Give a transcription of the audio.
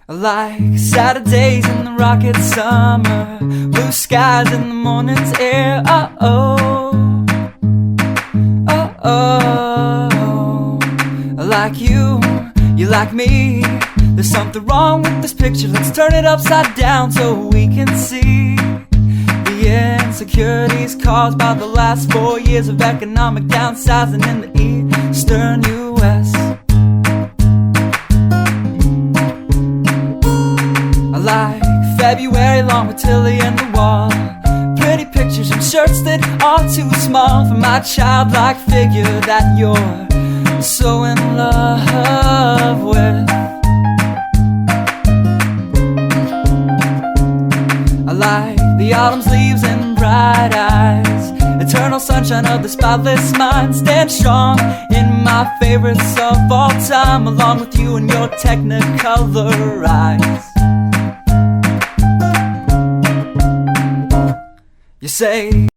Like Saturdays in the rocket summer, blue skies in the morning's air. Oh, like you like me. There's something wrong with this picture. Let's turn it upside down so we can see the insecurities caused by the last 4 years of economic downsizing in the eastern U.S. I like February long with Tilly and the wall, pretty pictures and shirts that are too small for my childlike figure that you're so in love with. I like the autumn's leaves and bright eyes, eternal sunshine of the spotless mind. Stand strong in my favorites of all time, along with you and your technicolor eyes. You say